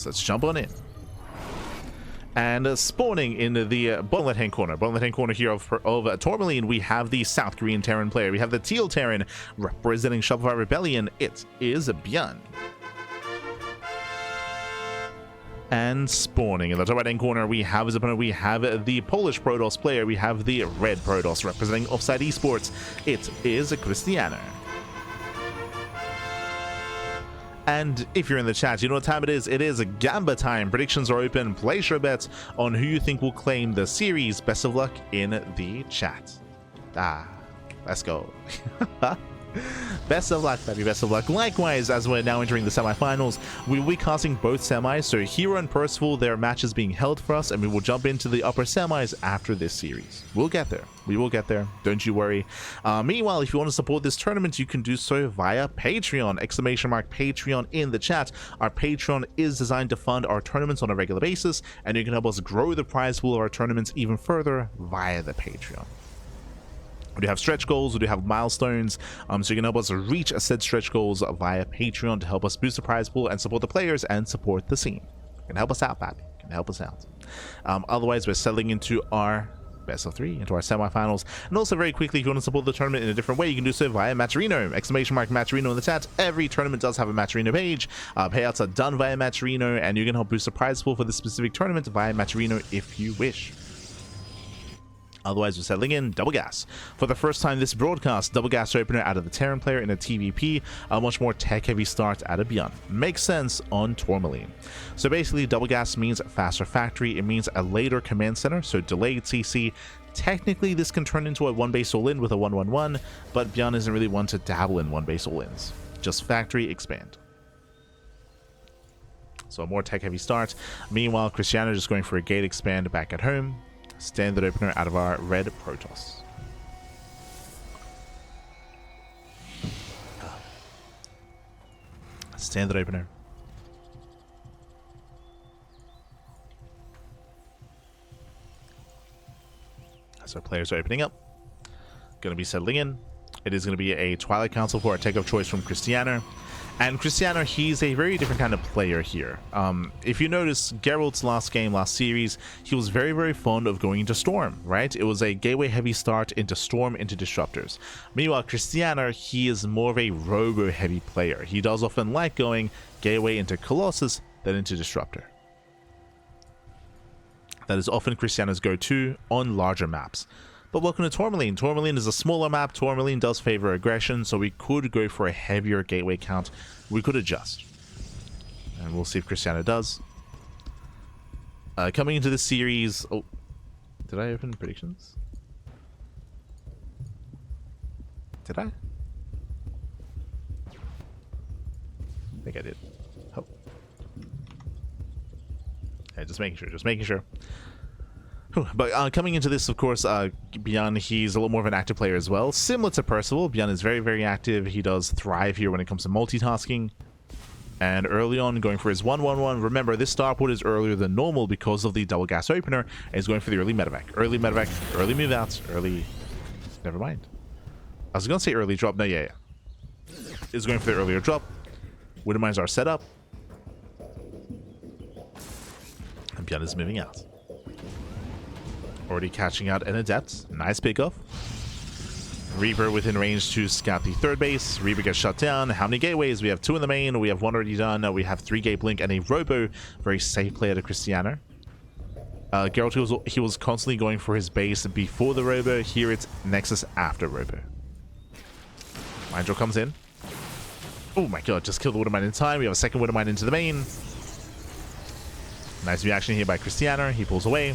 So let's jump on in. And spawning in the bottom left-hand corner here of Tourmaline, we have the South Korean Terran player. We have the Teal Terran representing Shopify Rebellion. It is ByuN. And spawning in the top right-hand corner, we have his opponent. We have the Polish Protoss player. We have the Red Protoss representing Offside Esports. It is Krystianer. And if you're in the chat, you know what time it is. It is Gamba time. Predictions are open. Place your bets on who you think will claim the series. Best of luck in the chat. Let's go. Best of luck, baby. Best of luck. Likewise, as we're now entering the semifinals, we will be casting both semis. So Hero and Percival, their matches being held for us, and we will jump into the upper semis after this series. We'll get there. We will get there. Don't you worry. Meanwhile, if you want to support this tournament, you can do so via Patreon. !Patreon in the chat. Our Patreon is designed to fund our tournaments on a regular basis, and you can help us grow the prize pool of our tournaments even further via the Patreon. We do have stretch goals, we do have milestones, so you can help us reach said stretch goals via Patreon to help us boost the prize pool and support the players and support the scene. You can help us out, baby. You can help us out. Otherwise, we're settling into our best of 3, into our semifinals. And also, very quickly, if you want to support the tournament in a different way, you can do so via Matcherino. !Matcherino in the chat. Every tournament does have a Matcherino page. Payouts are done via Matcherino, and you can help boost the prize pool for this specific tournament via Matcherino if you wish. Otherwise, we're settling in double gas. For the first time this broadcast, double gas opener out of the Terran player in a TvP, a much more tech-heavy start out of ByuN. Makes sense on Tourmaline. So basically, double gas means faster factory. It means a later command center, so delayed CC. Technically, this can turn into a one base all-in with a 1-1-1, but ByuN isn't really one to dabble in one base all-ins. Just factory expand. So a more tech-heavy start. Meanwhile, Krystianer just going for a gate expand back at home. Standard opener out of our Red Protoss. Standard opener. As our players are opening up, going to be settling in. It is going to be a Twilight Council for our tech of choice from Krystianer. And Krystianer, he's a very different kind of player here. If you notice, Geralt's last game, last series, he was very, very fond of going into Storm, right? It was a gateway-heavy start into Storm, into Disruptors. Meanwhile, Krystianer, he is more of a robo-heavy player. He does often like going gateway into Colossus, then into Disruptor. That is often Krystianer's go-to on larger maps. But welcome to Tourmaline. Tourmaline is a smaller map. Tourmaline does favor aggression, so we could go for a heavier gateway count. We could adjust. And we'll see if Krystianer does. Coming into this series... Oh, did I open predictions? Did I? I think I did. Oh. Yeah, just making sure. But coming into this, of course, ByuN, he's a little more of an active player as well. Similar to Percival, ByuN is very, very active. He does thrive here when it comes to multitasking. And early on, going for his 1-1-1. Remember, this starport is earlier than normal because of the double gas opener. And he's going for the early medevac. Early medevac, early move outs, early... Never mind. I was going to say early drop. No, yeah. He's going for the earlier drop. Widowmines are set up. And ByuN is moving out. Already catching out an Adept. Nice pickoff. Reaper within range to scout the third base. Reaper gets shut down. How many gateways? We have 2 in the main. We have 1 already done. We have 3 gate blink and a robo. Very safe player to Krystianer. Geralt, he was constantly going for his base before the robo. Here it's Nexus after robo. Mindrill comes in. Oh my god, just killed the Widowmine in time. We have a second Widowmine into the main. Nice reaction here by Krystianer. He pulls away.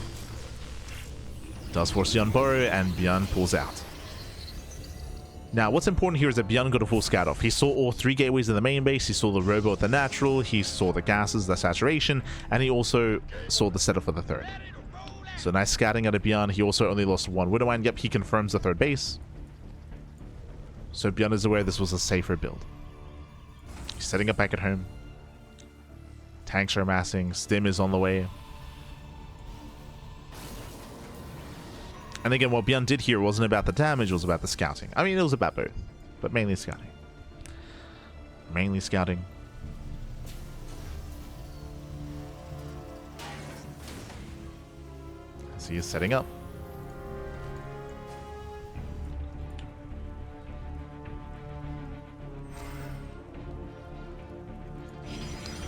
Does force the unburrow, and ByuN pulls out. Now, what's important here is that ByuN got a full scout off. He saw all 3 gateways in the main base, he saw the robo at the natural, he saw the gases, the saturation, and he also saw the setup for the third. So nice scouting out of ByuN. He also only lost 1 Widowmine. Yep, he confirms the third base. So ByuN is aware this was a safer build. He's setting up back at home. Tanks are amassing. Stim is on the way. And again, what ByuN did here wasn't about the damage, it was about the scouting. I mean, it was about both, but mainly scouting. Mainly scouting. as he is setting up.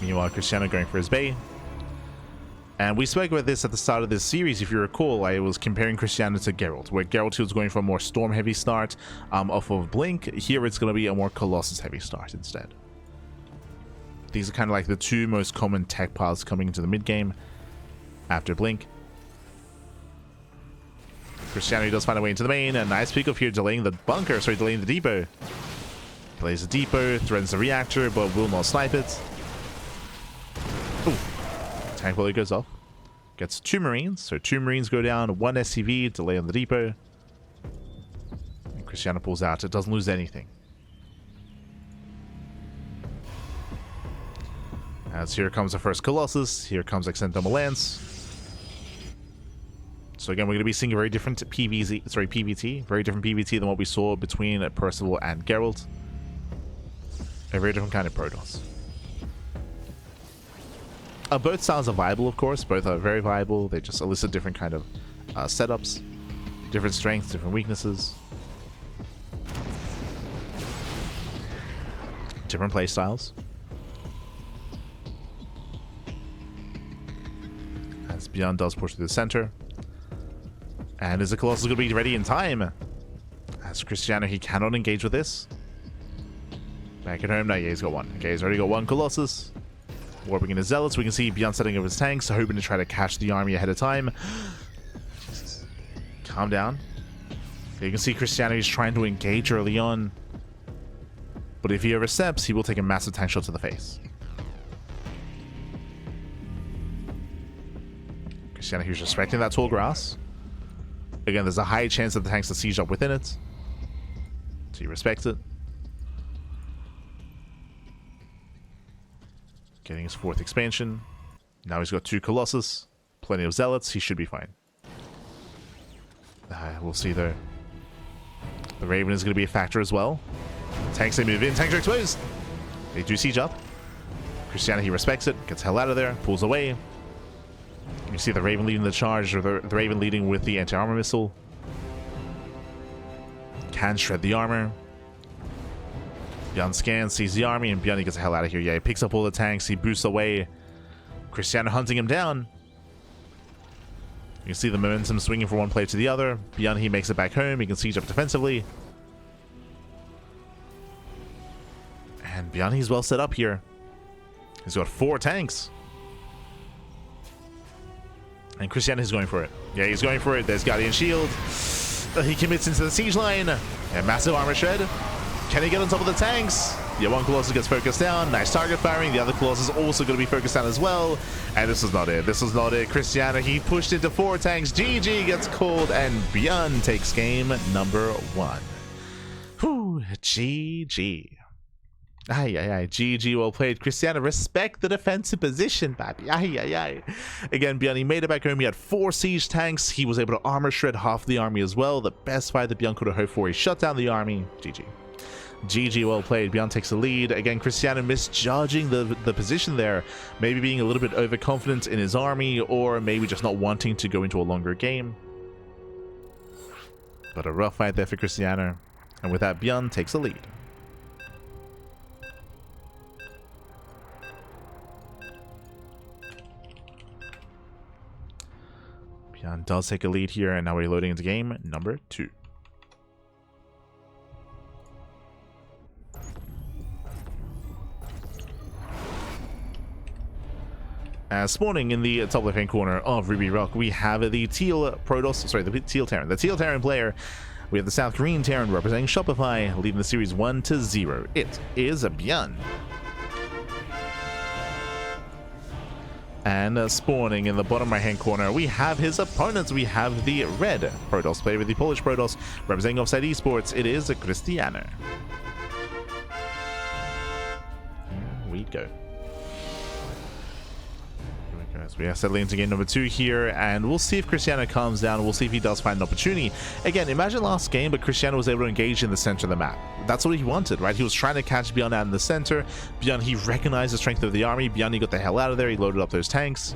Meanwhile, Krystianer going for his Bay. And we spoke about this at the start of this series, if you recall. I was comparing Krystianer to Geralt, where Geralt was going for a more Storm-heavy start off of Blink. Here it's going to be a more Colossus-heavy start instead. These are kind of like the two most common tech paths coming into the mid-game after Blink. Krystianer does find a way into the main. A nice pick off here, delaying the bunker, sorry, delaying the depot. Plays the depot, threatens the reactor, but will not snipe it. Ooh. Tank volley goes off. Gets 2 Marines. So 2 Marines go down, 1 SCV, delay on the depot. And Krystianer pulls out. It doesn't lose anything. As here comes the first Colossus. Here comes Accento Lance. So again, we're going to be seeing a very different PVT. Very different PVT than what we saw between Percival and Geralt. A very different kind of Protoss. Both styles are viable, of course. Both are very viable. They just elicit different kind of setups, different strengths, different weaknesses, different play styles. As ByuN does push through the center, and is the Colossus going to be ready in time? As Krystianer, he cannot engage with this. Back at home, no, yeah, he's got one. Okay, he's already got one Colossus. Warping in his zealots, we can see ByuN setting up his tanks, hoping to try to catch the army ahead of time. Jesus. Calm down. You can see Krystianer is trying to engage early on, but if he oversteps, he will take a massive tank shot to the face. Krystianer, he's respecting that tall grass. Again, there's a high chance that the tanks will siege up within it, so he respects it. Getting his 4th expansion. Now he's got 2 Colossus. Plenty of Zealots. He should be fine. We'll see though. The Raven is going to be a factor as well. Tanks, they move in. Tanks are exposed. They do siege up. Krystianer, he respects it. Gets the hell out of there. Pulls away. You see the Raven leading the charge, or the Raven leading with the anti-armor missile. Can shred the armor. ByuN scans, sees the army, and ByuN gets the hell out of here. Yeah, he picks up all the tanks, he boosts away. Krystianer hunting him down. You can see the momentum swinging from one player to the other. ByuN, he makes it back home. He can siege up defensively. And ByuN, he's well set up here. He's got 4 tanks. And Krystianer is going for it. Yeah, he's going for it. There's Guardian Shield. He commits into the siege line. And massive armor shred. Can he get on top of the tanks? Yeah, one Colossus gets focused down. Nice target firing. The other Colossus is also going to be focused down as well. And this is not it. This is not it. Krystianer, he pushed into 4 tanks. GG gets called, and ByuN takes game number 1. Whew, GG. GG, well played. Krystianer, respect the defensive position, baby. Again, ByuN, he made it back home. He had 4 siege tanks. He was able to armor shred half the army as well. The best fight that ByuN could have hoped for. He shut down the army. GG. GG, well played. ByuN takes the lead. Again, Krystianer misjudging the position there. Maybe being a little bit overconfident in his army, or maybe just not wanting to go into a longer game. But a rough fight there for Krystianer. And with that, ByuN takes the lead. ByuN does take a lead here, and now we're loading into game number 2. Spawning in the top left-hand corner of Ruby Rock, we have the teal Protoss, sorry, the teal Terran. The teal Terran player. We have the South Korean Terran representing Shopify, leading the series 1-0. It is ByuN. And spawning in the bottom right-hand corner, we have his opponents. We have the red Protoss player with the Polish Protoss representing Offside Esports. It is Krystianer. Here we go. So we are settling into game number 2 here, and we'll see if Krystianer calms down. We'll see if he does find an opportunity. Again, imagine last game, but Krystianer was able to engage in the center of the map. That's what he wanted, right? He was trying to catch ByuN out in the center. ByuN, he recognized the strength of the army. ByuN, he got the hell out of there. He loaded up those tanks.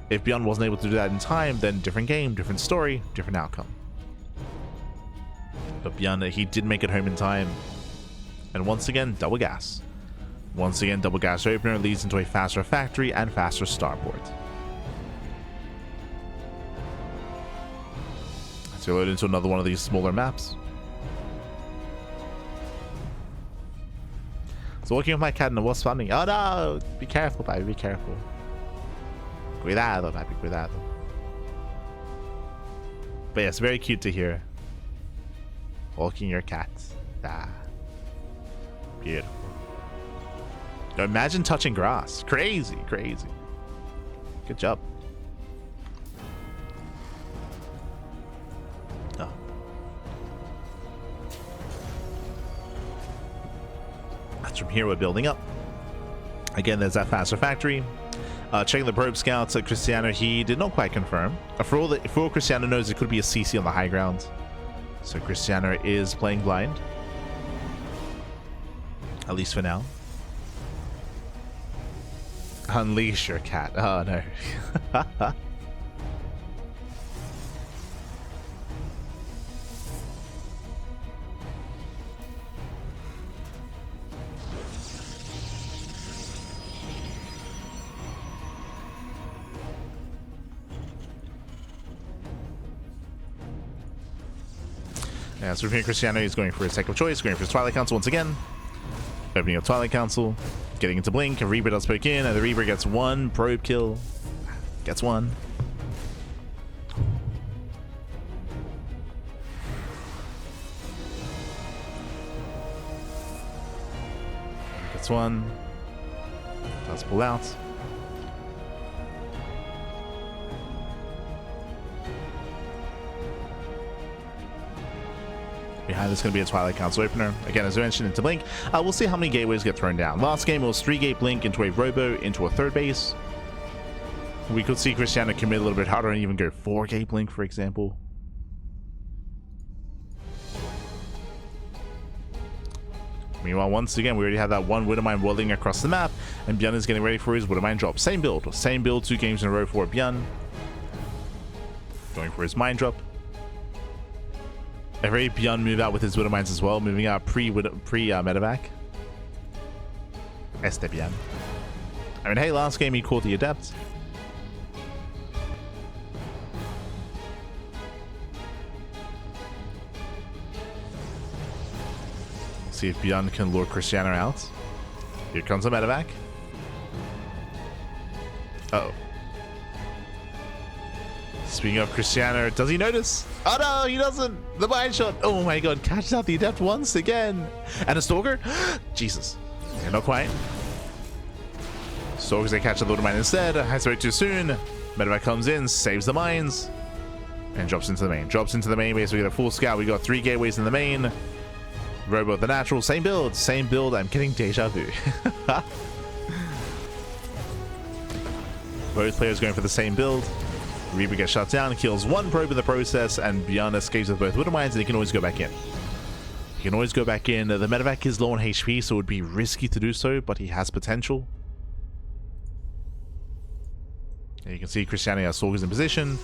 If ByuN wasn't able to do that in time, then different game, different story, different outcome. But ByuN, he did make it home in time. And once again, double gas. Once again, double gas opener leads into a faster factory and faster starport. So we load into another one of these smaller maps. So walking with my cat and the wasp funding. Oh no! Be careful, baby, be careful. Cuidado, baby, cuidado. But yes, very cute to hear. Walking your cat. Ah. Beautiful. Now imagine touching grass. Crazy, crazy. Good job. Oh. That's from here we're building up. Again, there's that faster factory. Checking the probe scouts at Krystianer, he did not quite confirm. For all Krystianer knows, it could be a CC on the high ground. So Krystianer is playing blind. At least for now. Unleash your cat. Oh no. Yeah, so from here, Krystianer is going for his second choice, going for his Twilight Council once again. Opening up Twilight Council, getting into Blink, and Reaper does poke in, and the Reaper gets one probe kill. Gets one. Gets one. Does pull out. Behind this is going to be a Twilight Council opener. Again, as I mentioned, into Blink. We'll see how many gateways get thrown down. Last game it was 3-gate Blink into a Robo into a third base. We could see Krystianer commit a little bit harder and even go 4-gate Blink, for example. Meanwhile, once again, we already have that one Widowmine whirling across the map, and ByuN is getting ready for his Widowmine drop. Same build, 2 games in a row for ByuN. Going for his mine drop. A very ByuN move out with his Widowmines as well, moving out pre-medevac. Este ByuN. I mean, hey, last game he caught the Adept. See if ByuN can lure Krystianer out. Here comes a medevac. Uh-oh. Speaking of Krystianer, does he notice? Oh no, he doesn't! The mine shot! Oh my god, catches out the Adept once again! And a Stalker? Jesus. Yeah, not quite. Stalkers, they catch the Little Mine instead. Has way too soon. Medevac comes in, saves the mines, and drops into the main. Drops into the main base. We get a full scout. We got 3 gateways in the main. Robo the natural. Same build. Same build. I'm getting deja vu. Both players going for the same build. Reaper gets shut down, kills 1 probe in the process, and ByuN escapes with both Widowmines, and he can always go back in. He can always go back in. The medevac is low on HP, so it would be risky to do so, but he has potential. And you can see Krystianer has Stalkers in position,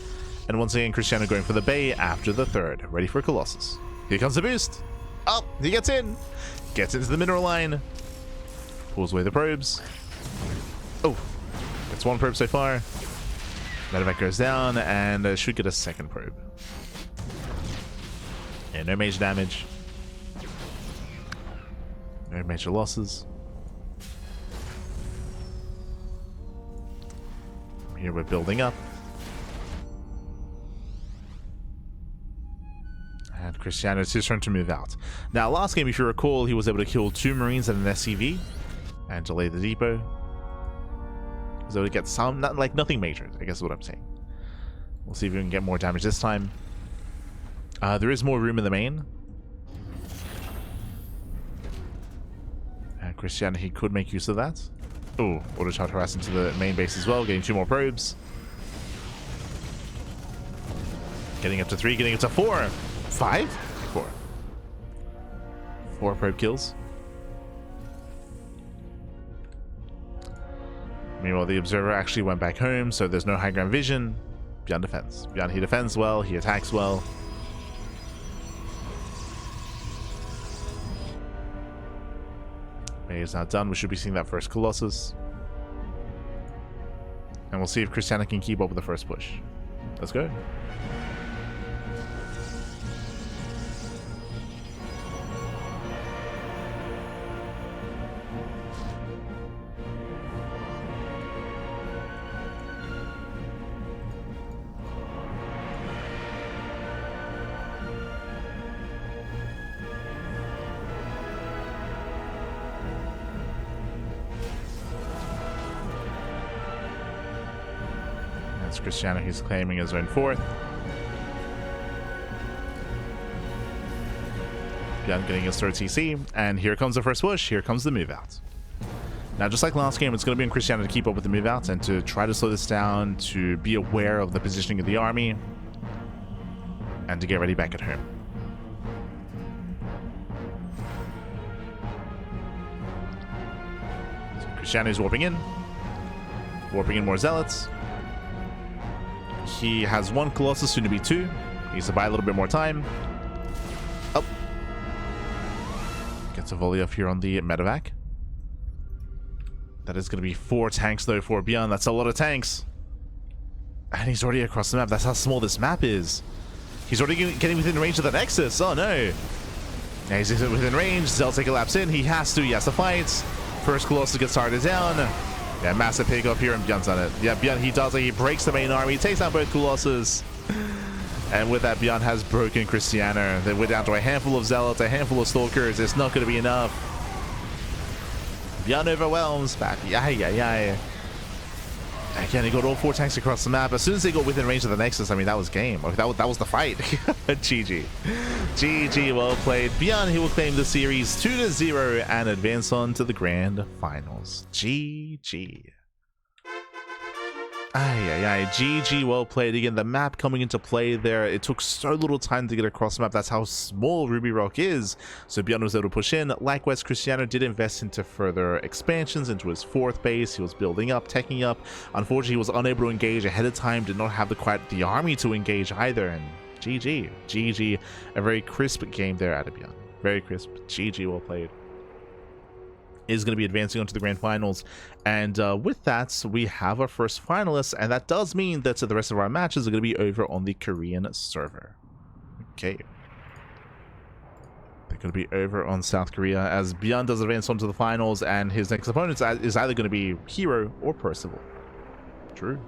and once again, Krystianer going for the Bay after the third, ready for Colossus. Here comes the boost. Oh, he gets in. Gets into the mineral line. Pulls away the probes. Oh, gets 1 probe so far. Medevac goes down and should get a second probe. Yeah, no major damage. No major losses. Here we're building up. And Krystianer, it's his turn to move out. Now, last game, if you recall, he was able to kill 2 Marines and an SCV and delay the depot. So to get some, nothing major, I guess is what I'm saying. We'll see if we can get more damage this time. There is more room in the main. And Krystianer, he could make use of that. Oh, auto charge harass into the main base as well, getting 2 more probes. Getting up to 3, getting up to 4. 5? 4. 4 probe kills. Meanwhile, the Observer actually went back home, so there's no high ground vision. ByuN defends. ByuN, he defends well, he attacks well. He is now done. We should be seeing that first Colossus. And we'll see if Krystianer can keep up with the first push. Let's go. Krystianer, he's claiming his own fourth. ByuN getting his third TC, and here comes the first push. Here comes the move out. Now, just like last game, it's going to be on Krystianer to keep up with the move out and to try to slow this down, to be aware of the positioning of the army, and to get ready back at home. So Krystianer is warping in more zealots. He has one Colossus, soon to be two. He needs to buy a little bit more time. Oh. Gets a volley off here on the medevac. That is going to be 4 tanks, though, for ByuN. That's a lot of tanks. And he's already across the map. That's how small this map is. He's already getting within range of the Nexus. Oh, no. Yeah, he's within range. Zell take a lapse in. He has to fight. First Colossus gets started down. Yeah, massive pick off here, and ByuN's on it. Yeah, ByuN, he does it. He breaks the main army. He takes down both Colossus. And with that, ByuN has broken Krystianer. Then we're down to a handful of Zealots, a handful of Stalkers. It's not going to be enough. ByuN overwhelms back. Yeah. Again, he got all 4 tanks across the map. As soon as they got within range of the Nexus, I mean, that was game. That was the fight. GG. GG, well played. ByuN, he will claim the series 2-0 and advance on to the grand finals. GG. GG, well played. Again, the map coming into play there, it took so little time to get across the map. That's how small Ruby Rock is. So ByuN was able to push in. Likewise, Krystianer did invest into further expansions into his 4th base. He was building up, teching up. Unfortunately, he was unable to engage ahead of time, did not have quite the army to engage either. And GG, a very crisp game there out of ByuN. Very crisp. GG, well played. Is going to be advancing on to the grand finals, and with that we have our first finalists, and that does mean that the rest of our matches are going to be over on the Korean server. Okay, they're going to be over on South Korea as ByuN does advance on to the finals, and his next opponent is either going to be Hero or Percival. True.